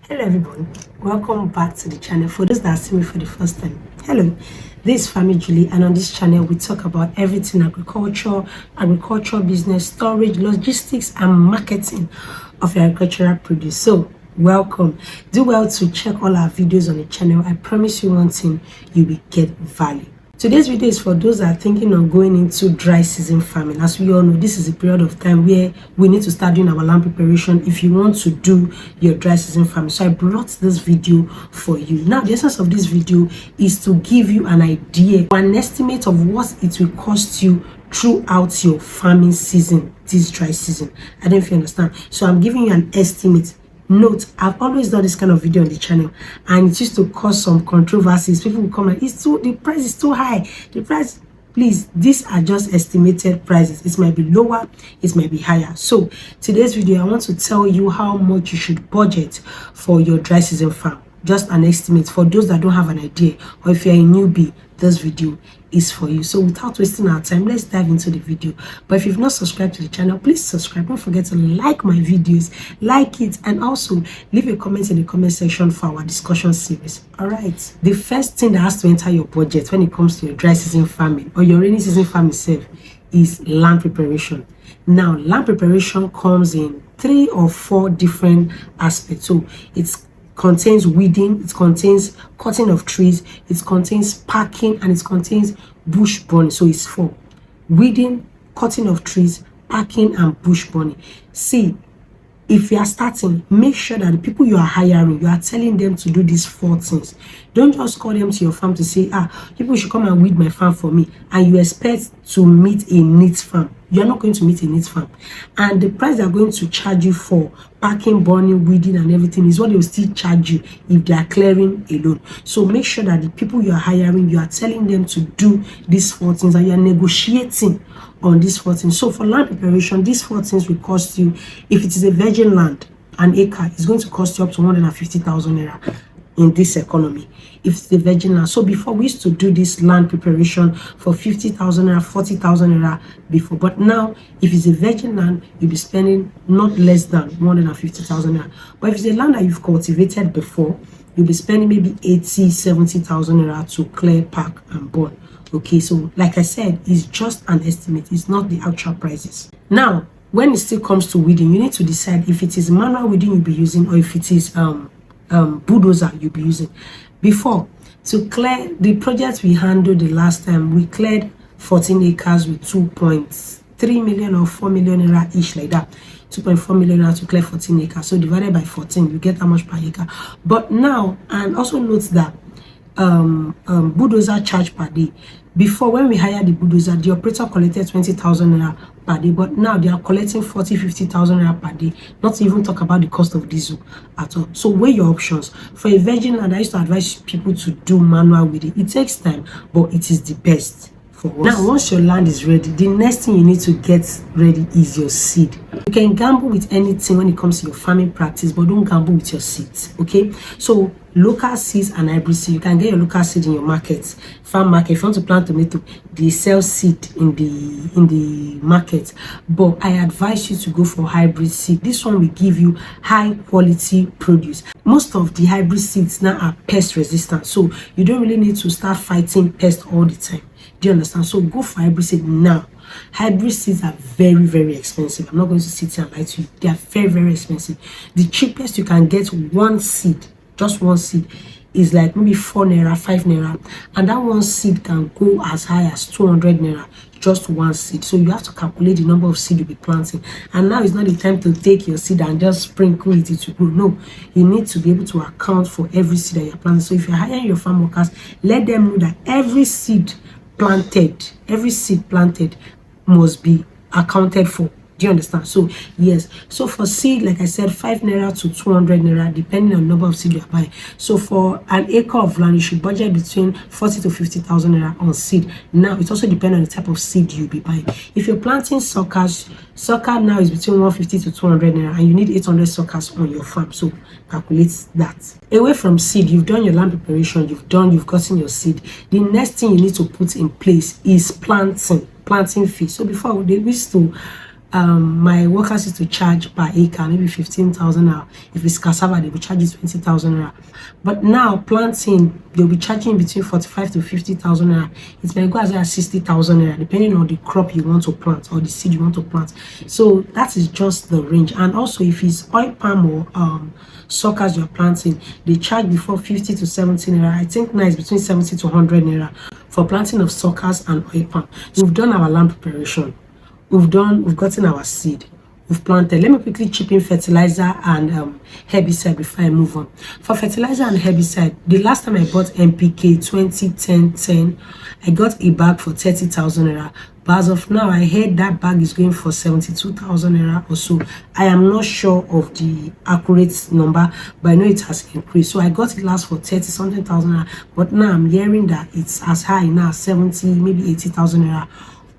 Hello everyone, welcome back to the channel. For those that see me for the first time, hello, this is Family Julie, and on this channel we talk about everything agriculture business, storage, logistics and marketing of your agricultural produce. So welcome. Do well to check all our videos on the channel. I promise you one thing, you will get value. Today's video is for those that are thinking of going into dry season farming. As we all know, this is a period of time where we need to start doing our land preparation if you want to do your dry season farming. So I brought this video for you. Now, the essence of this video is to give you an idea, an estimate of what it will cost you throughout your farming season, this dry season. I don't know if you understand. So I'm giving you an estimate. Note, I've always done this kind of video on the channel, and it used to cause some controversies. People will come like, the price is too high. The price, please, these are just estimated prices. It might be lower, it might be higher. So today's video, I want to tell you how much you should budget for your dry season farm. Just an estimate for those that don't have an idea, or if you're a newbie, this video is for you. So without wasting our time, let's dive into the video. But if you've not subscribed to the channel, please subscribe. Don't forget to like my videos, like it, and also leave a comment in the comment section for our discussion series. All right, the first thing that has to enter your budget when it comes to your dry season farming or your rainy season farming itself is land preparation. Now, land preparation comes in 3 or 4 different aspects. So it's contains weeding, it contains cutting of trees, it contains packing, and it contains bush burning. So it's 4: weeding, cutting of trees, packing, and bush burning. See, if you are starting, make sure that the people you are hiring, you are telling them to do these 4 things. Don't just call them to your farm to say, people should come and weed my farm for me, and you expect to meet a neat farm. You're not going to meet a neat farm. And the price they're going to charge you for packing, burning, weeding, and everything is what they will still charge you if they are clearing alone. So make sure that the people you are hiring, you are telling them to do these 4 things, and you are negotiating on these 4 things. So for land preparation, these 4 things will cost you, if it is a virgin land, an acre is going to cost you up to 150,000 naira in this economy if it's the virgin land. So before, we used to do this land preparation for 50,000 naira, 40,000 naira before, but now if it's a virgin land, you'll be spending not less than 150,000 naira. But if it's a land that you've cultivated before, you'll be spending maybe 70,000 naira to clear, pack, and burn. Okay, so like I said, it's just an estimate, it's not the actual prices. Now, when it still comes to weeding, you need to decide if it is manual weeding you'll be using, or if it is bulldozer you'll be using. Before, to clear the project we handled the last time, we cleared 14 acres with 2.3 million or 4 million naira each, like that. 2.4 million naira to clear 14 acres. So divided by 14, you get how much per acre. But now, and also note that bulldozer charge per day. Before, when we hired the bulldozer, the operator collected 20,000 naira per day, but now they are collecting 50,000 naira per day, not to even talk about the cost of diesel at all. So weigh your options. For a virgin land, I used to advise people to do manual weeding. It takes time, but it is the best for us. Now, once your land is ready, the next thing you need to get ready is your seed. You can gamble with anything when it comes to your farming practice, but don't gamble with your seeds. Okay, so local seeds and hybrid seed, you can get your local seed in your market, farm market. If you want to plant tomato, they sell seed in the market, but I advise you to go for hybrid seed. This one will give you high quality produce. Most of the hybrid seeds now are pest resistant, so you don't really need to start fighting pests all the time. Do you understand? So go for hybrid seed now. Hybrid seeds are very, very expensive. I'm not going to sit here and lie to you. They are very, very expensive. The cheapest you can get one seed, just one seed, is like maybe 4 naira, 5 naira, and that one seed can go as high as 200 naira, just one seed. So you have to calculate the number of seed you'll be planting. And now is not the time to take your seed and just sprinkle it to grow. No, you need to be able to account for every seed that you're planting. So if you're hiring your farm workers, let them know that every seed planted must be accounted for. Do you understand? So yes, so for seed, like I said, 5 naira to 200 naira, depending on the number of seed you are buying. So for an acre of land, you should budget between 40 to 50,000 naira on seed. Now it also depends on the type of seed you'll be buying. If you're planting suckers now is between 150 to 200 naira, and you need 800 suckers on your farm. So calculate that. Away from seed, you've done your land preparation, you've gotten your seed. The next thing you need to put in place is planting phase. So before, they used to my workers used to charge per acre maybe 15,000 naira. If it's cassava, they will charge you 20,000 naira. But now planting, they'll be charging between 45 to 50,000 naira. It may go as high as 60,000 naira, depending on the crop you want to plant or the seed you want to plant. So that is just the range. And also, if it's oil palm or suckers you're planting, they charge before 50 to 70 naira. I think now it's between 70 to 100 naira for planting of suckers and oil palm. We've done our land preparation. We've gotten our seed, we've planted. Let me quickly chip in fertilizer and herbicide before I move on. For fertilizer and herbicide, the last time I bought NPK 2010-10, I got a bag for 30,000 naira. But as of now, I heard that bag is going for 72,000 naira or so. I am not sure of the accurate number, but I know it has increased. So I got it last for 30 something thousand naira, but now I'm hearing that it's as high now, 70, maybe 80,000 naira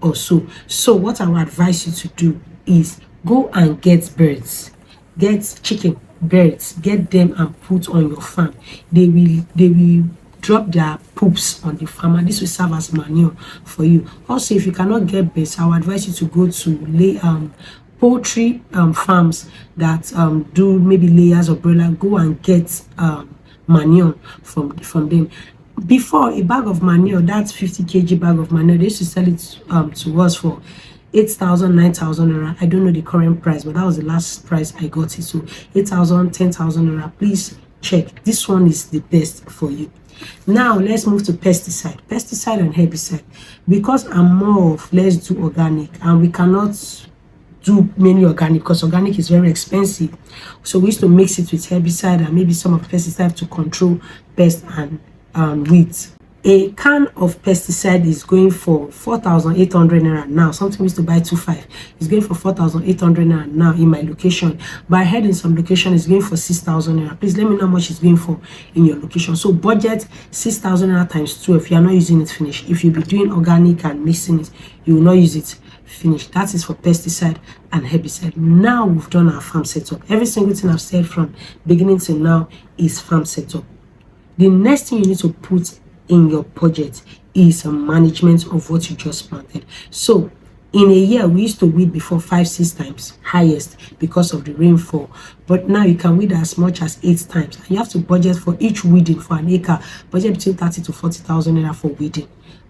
or so. So what I would advise you to do is go and get birds, get chicken, birds, get them and put on your farm. They will drop their poops on the farm, and this will serve as manure for you. Also, if you cannot get birds, I would advise you to go to poultry farms that do maybe layers or broiler. Go and get manure from them. Before, a bag of manure, that's 50 kg bag of manure, they used to sell it to us for 8,000, 9,000 naira. I don't know the current price, but that was the last price I got it. So 8,000, 10,000 naira. Please check. This one is the best for you. Now let's move to pesticide and herbicide. Because I'm more of let's do organic, and we cannot do mainly organic because organic is very expensive. So we used to mix it with herbicide and maybe some of pesticide to control pests and weeds. A can of pesticide is going for 4,800 naira now. Something we used to buy 2.5 is going for 4,800 naira now in my location. But I heard in some location it's going for 6,000 naira. Please let me know how much it's going for in your location. So budget 6,000 naira times 2 if you are not using it finish. If you be doing organic and mixing it, you will not use it finish. That is for pesticide and herbicide. Now we've done our farm setup. Every single thing I've said from beginning to now is farm setup. The next thing you need to put in your budget is a management of what you just planted. So in a year, we used to weed before 5-6 times highest because of the rainfall, but now you can weed as much as 8 times, and you have to budget for each weeding. For an acre, budget between 30 to 40,000 naira for weeding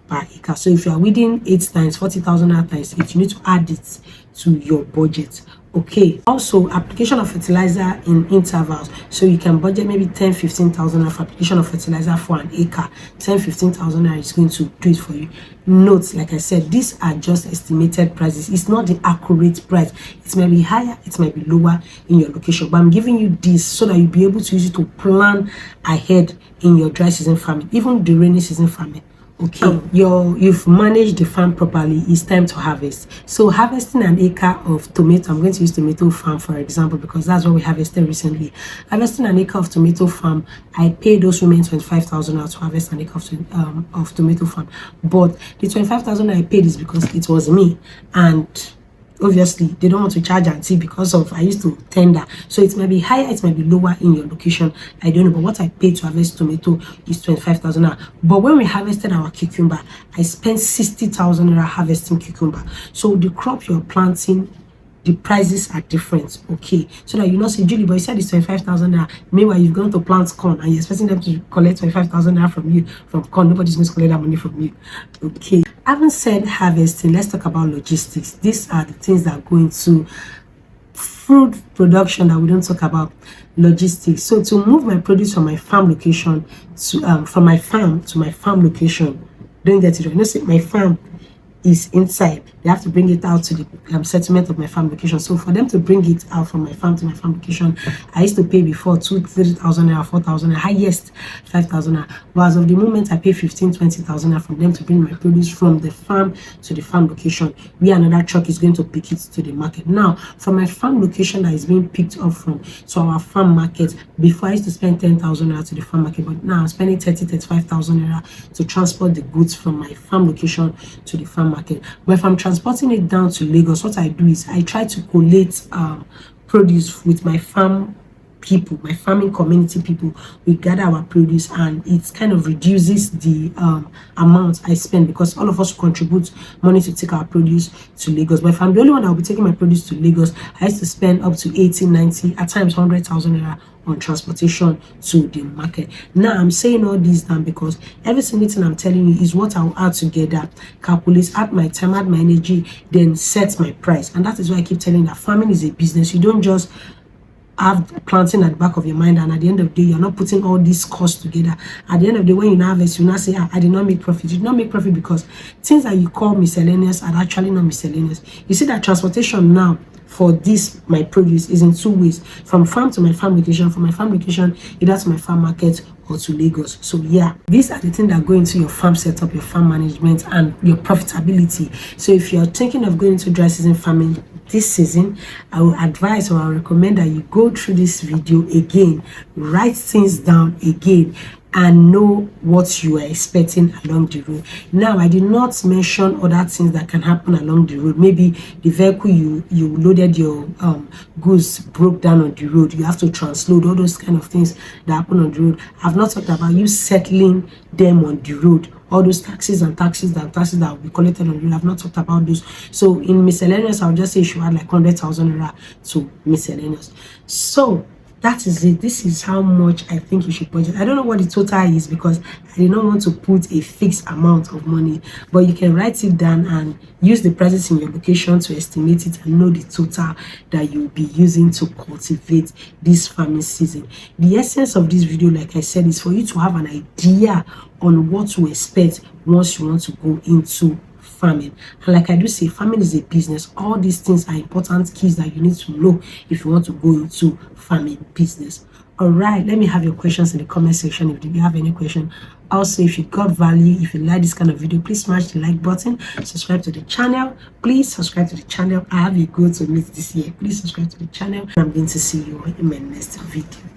per acre. So if you are weeding 8 times, 40,000 naira times 8, you need to add it to your budget. Okay, also application of fertilizer in intervals. So you can budget maybe 10-15,000 for application of fertilizer for an acre. 10-15,000 is going to do it for you. Note, like I said, these are just estimated prices. It's not the accurate price. It may be higher, it might be lower in your location, but I'm giving you this so that you'll be able to use it to plan ahead in your dry season farming, even the rainy season farming. Okay, you've managed the farm properly. It's time to harvest. So harvesting an acre of tomato, I'm going to use tomato farm for example because that's what we harvested recently. Harvesting an acre of tomato farm, I paid those women 25,000 to harvest an acre of tomato farm. But the 25,000 I paid is because it was me, and obviously they don't want to charge auntie because of I used to tender. So it might be higher, it might be lower in your location, I don't know, but what I paid to harvest tomato is 25,000. But when we harvested our cucumber, I spent 60,000 harvesting cucumber. So the crop you're planting, the prices are different. Okay, so that you not say, Julie, but you said it's 25,000. Meanwhile, you've gone to plant corn and you're expecting them to collect 25,000 from you from corn. Nobody's going to collect that money from you. Okay, having said harvesting, let's talk about logistics. These are the things that go into fruit production that we don't talk about. Logistics. So to move my produce from my farm location to from my farm to my farm location, don't get it wrong. You know, say my farm is inside, they have to bring it out to the settlement of my farm location. So for them to bring it out from my farm to my farm location, I used to pay before 2,000-3,000 4,000 highest 5,000. But as of the moment, I pay 15,000-20,000 from them to bring my produce from the farm to the farm location, where another truck is going to pick it to the market. Now from my farm location that is being picked up from to our farm market, before I used to spend 10,000 to the farm market, but now I'm spending 30,000-35,000 to transport the goods from my farm location to the farm market. But if I'm transporting it down to Lagos, what I do is I try to collate produce with my farm people, my farming community people, we gather our produce, and it kind of reduces the amount I spend, because all of us contribute money to take our produce to Lagos. But if I'm the only one that will be taking my produce to Lagos, I used to spend up to 80, 90, at times 100,000 naira on transportation to the market. Now I'm saying all this down because every single thing I'm telling you is what I'll add together, calculate, add my time, add my energy, then set my price. And that is why I keep telling you that farming is a business. You don't just have planting at the back of your mind, and at the end of the day you're not putting all these costs together. At the end of the day, when you harvest, you now say, I did not make profit. You did not make profit because things that you call miscellaneous are actually not miscellaneous. You see that transportation now for this my produce is in 2 ways: from farm to my farm location, from my farm location either to my farm market or to Lagos. So yeah, these are the things that go into your farm setup, your farm management, and your profitability. So if you're thinking of going into dry season farming this season, I will advise, or I recommend, that you go through this video again, write things down again, and know what you are expecting along the road. Now, I did not mention other things that can happen along the road. Maybe the vehicle you loaded your goods broke down on the road. You have to transload, all those kind of things that happen on the road. I've not talked about you settling them on the road. All those taxes that will be collected on the road. I've not talked about those. So in miscellaneous, I'll just say you should add like 100,000 naira to miscellaneous. So that is it. This is how much I think you should budget. I don't know what the total is because I did not want to put a fixed amount of money, but you can write it down and use the prices in your location to estimate it and know the total that you'll be using to cultivate this farming season. The essence of this video, like I said, is for you to have an idea on what to expect once you want to go into farming. And like I do say, farming is a business. All these things are important keys that you need to know if you want to go into farming business. All right, let me have your questions in the comment section if you have any question. Also, if you got value, if you like this kind of video, please smash the like button, subscribe to the channel. Please subscribe to the channel. I have a goal to meet this year. Please subscribe to the channel. I'm going to see you in my next video.